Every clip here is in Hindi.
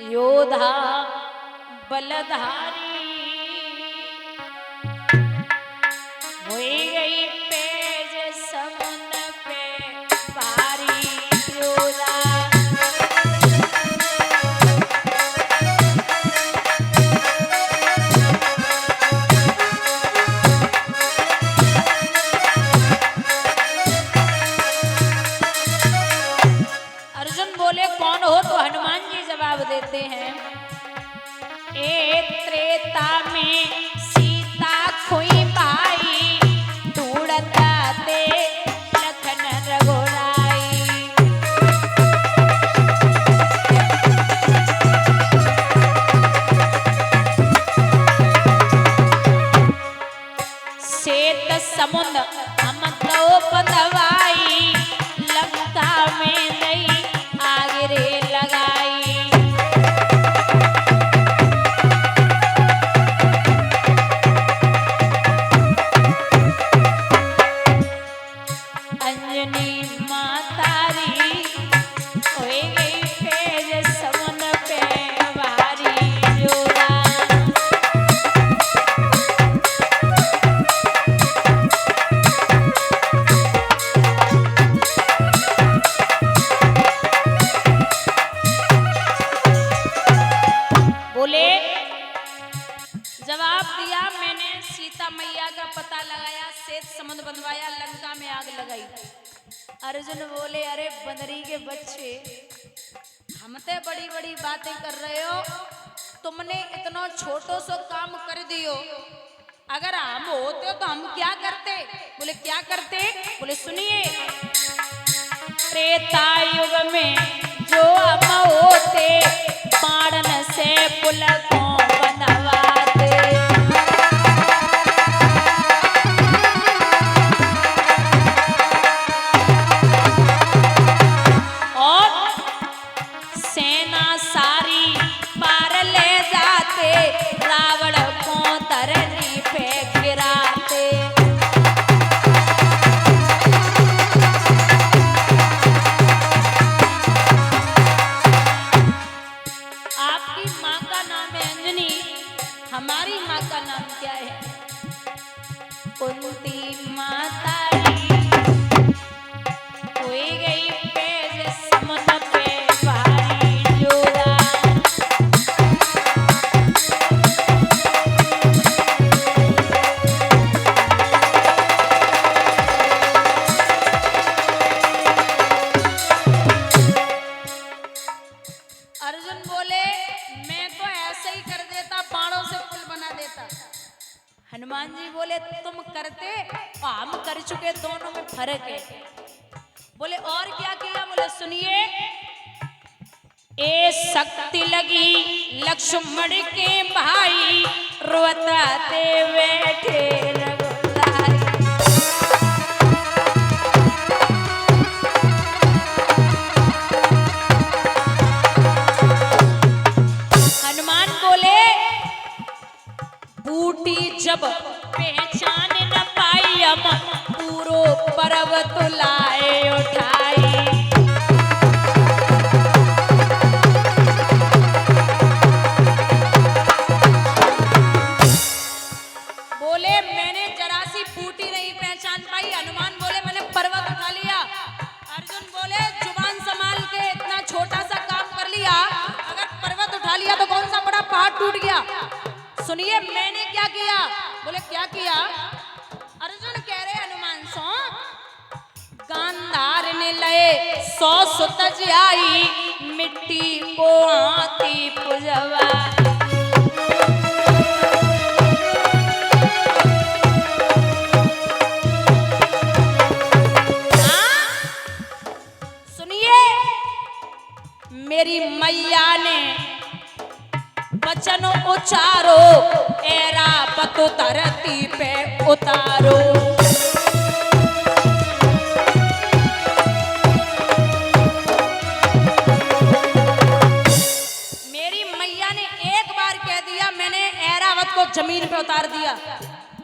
योधा बलधारी हुई गई पेज समुद्र पे भारी योधा। अर्जुन बोले कौन हो? तो हनुमान जी जवाब देते हैं, ए त्रेता में सीता खोई पाई, ढूंढता ते लखन रघुराई। श्वेत समुद्र हम तो बंधवाई, लंका में नहीं आग रे लगाई। अंजनी मातारी होई गई पेज समुद्र पे भारी योधा। बोले जवाब दिया मैंने, सीता मैया का पता लगाया, श्वेत समुद्र बंधवाया, लंका में आग लगाई। अर्जुन बोले अरे बंदरी के बच्चे, हम ते बड़ी बड़ी बातें कर रहे हो, तुमने इतना छोटो सो काम कर दियो। अगर हम होते तो हम क्या करते? बोले क्या करते? बोले सुनिए, त्रेता युग में जो हम होते, बाणन से पुल को बनवाते। और सेना सारी पार ले जाते, रावण को धरनी पे गिराते। आपकी माँ का नाम है अंजनी, हमारी माँ का नाम क्या है? कुंती मातारी हुई गई पेज समुद्र पे भारी योधा। अर्जुन बोले मैं तो ऐसे ही कर देता, बाणों से पुल बना देता। हनुमान जी बोले तुम करते और हम कर चुके, दोनों में फर्क है। बोले और क्या किया? बोले सुनिए, ए शक्ति लगी लक्ष्मण के भाई, रोताते बैठे रघुराई। हनुमान बोले बूटी जब पहचान न पाई, हम पूरो पर्वत लाए उठाई। बोले मैंने जरा सी बूटी नहीं पहचान पाई। हनुमान बोले मैंने पर्वत उठा लिया। अर्जुन बोले जुबान संभाल के, इतना छोटा सा काम कर लिया, अगर पर्वत उठा लिया तो कौन सा बड़ा पहाड़ टूट गया। सुनिए मैंने क्या किया? बोले क्या किया? अर्जुन कह रहे हनुमान सो, गांधार ने लए 100 सुत आई, मिट्टी को हाथी पुजवा। सुनिए मेरी मैया ने वचन उचारो, ऐरावत धरती पे उतारो। मेरी मैया ने एक बार कह दिया, मैंने ऐरावत को जमीन पे उतार दिया।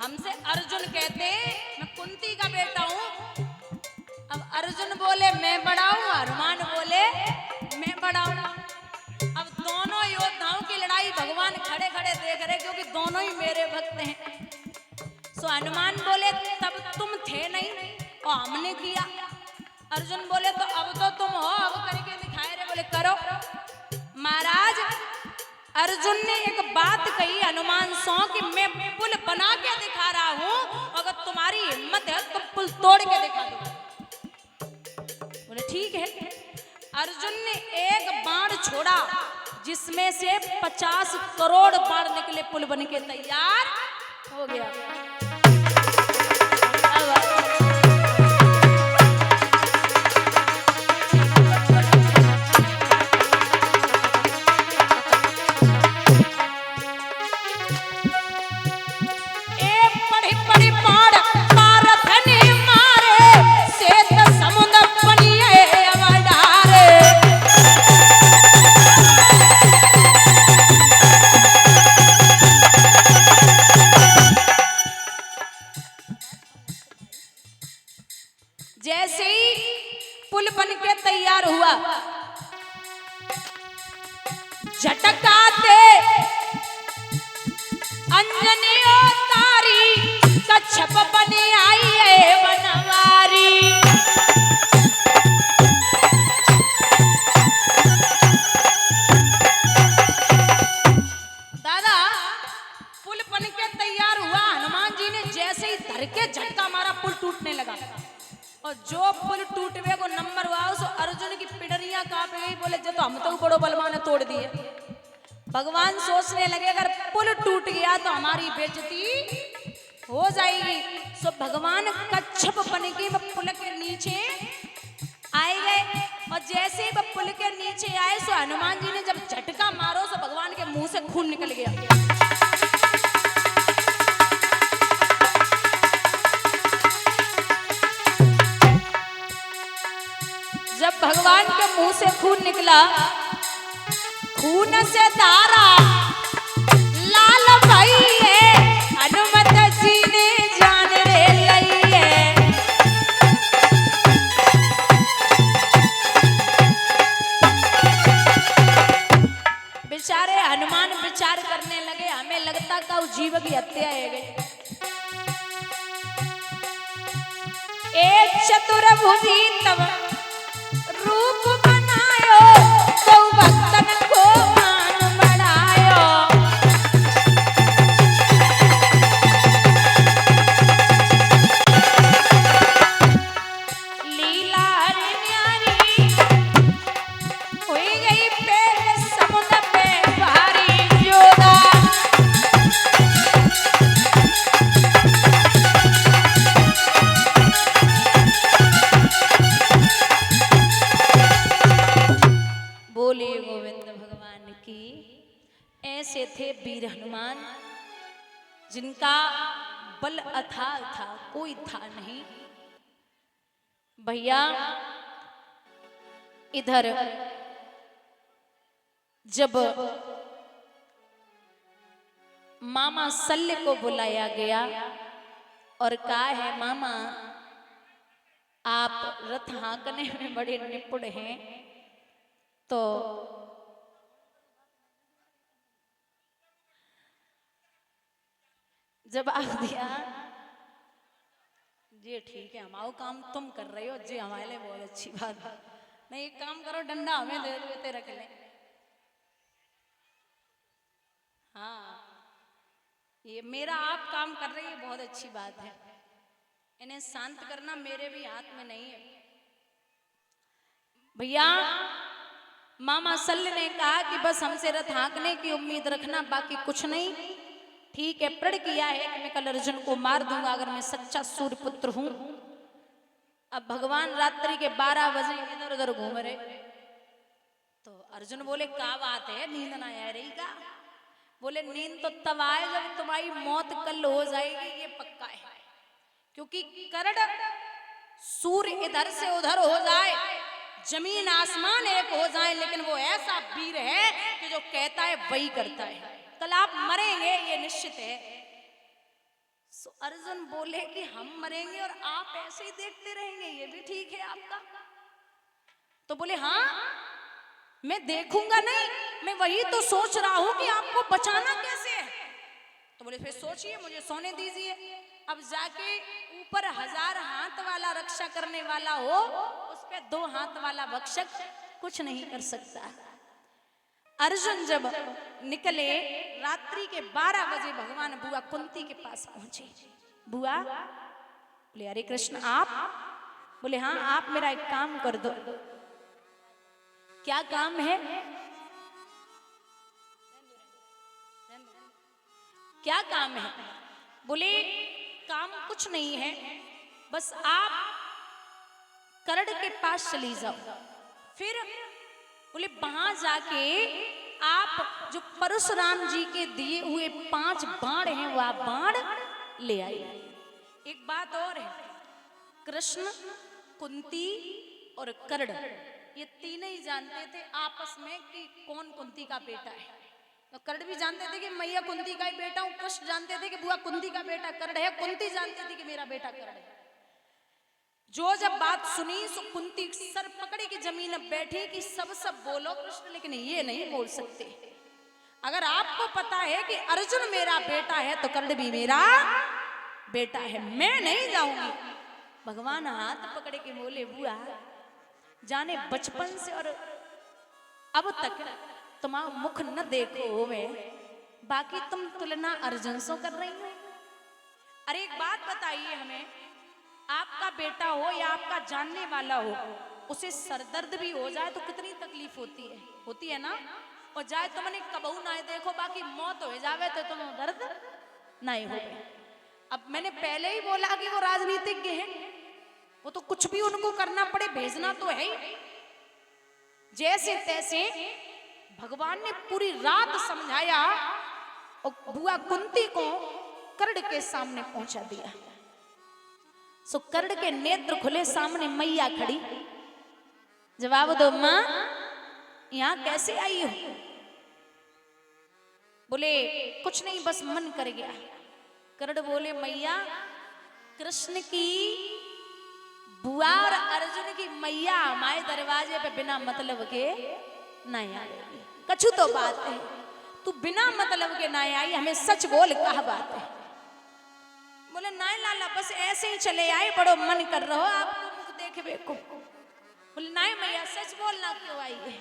हमसे अर्जुन कहते मैं कुंती का बेटा हूं। अब अर्जुन बोले मैं बड़ा हूं, हनुमान बोले मैं बड़ा हूं। अब दोनों हनुमान बोले तब तुम थे नहीं और हमने किया। अर्जुन बोले तो अब तो तुम हो, अब करके दिखाए रे। बोले करो। महाराज अर्जुन ने एक बात कही हनुमान सो कि मैं पुल बना के दिखा रहा हूं, अगर तुम्हारी हिम्मत है तो पुल तोड़ के दिखा दो। बोले ठीक है। अर्जुन ने एक बाण छोड़ा जिसमें से 50 करोड़ बाण निकले, पुल बन के तैयार हो गया। जैसे ही पुल बन के तैयार हुआ, झटकाते अंजनी तारी, कच्छप बने आई है बनवारी। दादा पुल बन के तैयार हुआ, हनुमान जी ने जैसे ही धर के झटका मारा, पुल टूटने लगा। और जो पुल टूटवे को नंबर हुआ उस अर्जुन की पिडरियां कांप गई। बोले जो तो हम तो बड़ो बलवान ने तोड़ दिए। भगवान सोचने लगे अगर पुल टूट गया तो हमारी बेइज्जती हो जाएगी। सो भगवान कच्छप बन के पुल के नीचे आए गए। और जैसे ही वह पुल के नीचे आए सो हनुमान जी ने जब झटका मारो तो भगवान के मुंह से खून निकल गया। जब भगवान के मुंह से खून निकला, खून से धारा लाल भई है, हनुमत जी ने जान रे लई है। बेचारे हनुमान विचार करने लगे, हमें लगता का जीव की हत्या है गई। एक चतुर्भुजी तब रूप बनायो, तो भक्तन को मान बढ़ायो। लीला न्यारी हुई गई पैर समुद्र पे भारी जोदा। बोले गोविंद भगवान की। ऐसे थे वीर हनुमान जिनका बल अथाह था, कोई था नहीं। भैया इधर जब मामा शल्य को बुलाया गया और कहा है मामा आप रथ हाँकने में बड़े निपुण हैं, तो जवाब दिया जी ठीक है, हमारा काम तुम कर रही हो जी, हमारे लिए बहुत अच्छी बात है। नहीं एक काम करो, डंडा हमें दे देते रख ले। हाँ ये मेरा आप काम कर रही है, बहुत अच्छी बात है। इन्हें शांत करना मेरे भी हाथ में नहीं है। भैया मामा शल्य ने कहा कि बस हमसे रथ हाँकने की उम्मीद रखना, बाकी कुछ नहीं। ठीक है, प्रण किया है कि मैं कल अर्जुन को मार दूंगा अगर मैं सच्चा सूर्यपुत्र हूं। अब भगवान रात्रि के 12 बजे इधर उधर घूम रहे, तो अर्जुन बोले क्या बात है, नींद ना आ रही का? बोले नींद तो तब आए जब तुम्हारी मौत कल हो जाएगी, ये पक्का है। क्योंकि कर्ण सूर्य इधर से उधर हो जाए, जमीन आसमान एक हो जाए, लेकिन वो ऐसा वीर है कि जो कहता है वही करता है। कल आप मरेंगे ये निश्चित है। सो अर्जुन बोले कि हम मरेंगे और आप ऐसे ही देखते रहेंगे, ये भी ठीक है आपका? तो बोले हाँ मैं देखूंगा नहीं, मैं वही तो सोच रहा हूं कि आपको बचाना कैसे है। तो बोले फिर सोचिए, मुझे सोने दीजिए। अब जाके ऊपर 1000 हाथ वाला रक्षा करने वाला हो, उस पे 2 हाथ वाला भक्षक कुछ नहीं कर सकता। अर्जुन जब निकले, रात्रि के 12 बजे भगवान बुआ कुंती के पास पहुंचे। बुआ बोले अरे कृष्ण आप? बोले हाँ, आप मेरा एक काम कर दो। क्या काम है? क्या काम है? बोले काम कुछ नहीं है, बस आप करड़ के पास चली जाओ, फिर बोले वहां जाके आप जो परशुराम जी के दिए हुए 5 बाण हैं वो आप बाण ले आइए। एक बात और है, कृष्ण, कुंती और करड़ ये तीनों ही जानते थे आपस में कि कौन कुंती का बेटा है। तो करड़ भी जानते थे कि मैया कुंती का ही बेटा हूं, कृष्ण जानते थे कि बुआ कुंती का बेटा करड़ है, कुंती जानती थी कि मेरा बेटा करड़ है। जो जब बात सुनी सो कुंती सर पकड़े की जमीन में बैठी कि सब बोलो कृष्ण, लेकिन ये नहीं बोल सकते। अगर आपको पता है कि अर्जुन मेरा बेटा है तो कर्ण भी मेरा बेटा है, मैं नहीं जाऊंगी। भगवान हाथ पकड़े के बोले बुआ जाने बचपन से और अब तक तुम्हारा मुख न देखो मैं, बाकी तुम तुलना अर्जुन से कर रही हो। अरे एक बात बताइए हमें, आपका बेटा हो या आपका जानने वाला हो, उसे सरदर्द भी हो जाए तो कितनी तकलीफ होती है ना। और जाए तुमने कबहू ना देखो, बाकी मौत हो जावे तो तुम दर्द नहीं हो। अब मैंने पहले ही बोला कि वो राजनीतिज्ञ हैं, वो तो कुछ भी उनको करना पड़े भेजना तो है ही। जैसे तैसे भगवान ने पूरी रात समझाया और बुआ कुंती को कर्ण के सामने पहुंचा दिया। सो कर्ण के नेत्र खुले, सामने मैया खड़ी। जवाब दो मां, यहां कैसे आई हो? बोले कुछ नहीं, बस मन कर गया। कर्ण बोले मैया, कृष्ण की बुआ और अर्जुन की मैया हमारे दरवाजे पे बिना मतलब के नहीं आएगी। कछु तो बात है, तू बिना मतलब के नहीं आई, हमें सच बोल, कहा बात है? बोले नहीं लाला, बस ऐसे ही चले आए, बड़ो मन कर रहा हो आपको मुख देखबे को। बोले नहीं मैया, सच बोलना क्यों आई है?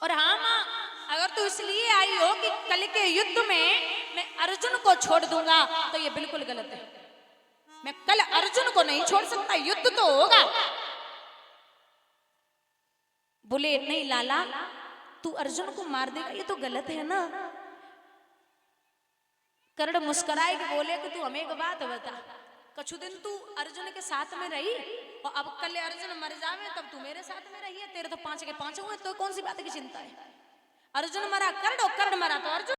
और हाँ मां, अगर तू इसलिए आई हो कि कल के युद्ध में मैं अर्जुन को छोड़ दूंगा तो ये बिल्कुल गलत है। मैं कल अर्जुन को नहीं छोड़ सकता, युद्ध तो होगा। बोले नहीं लाला, तू अर्जुन को मार देगा, ये तो गलत है ना। कर्ण मुस्कुराए कि बोले कि तू हमें एक बात बता, कछु दिन तू अर्जुन के साथ में रही और अब कल अर्जुन मर जावे तब तू मेरे साथ में रही है, तेरे तो 5 के 5 हुए, तो कौन सी बात की चिंता है? अर्जुन मरा कर्ण और कर्ण मरा तो अर्जुन।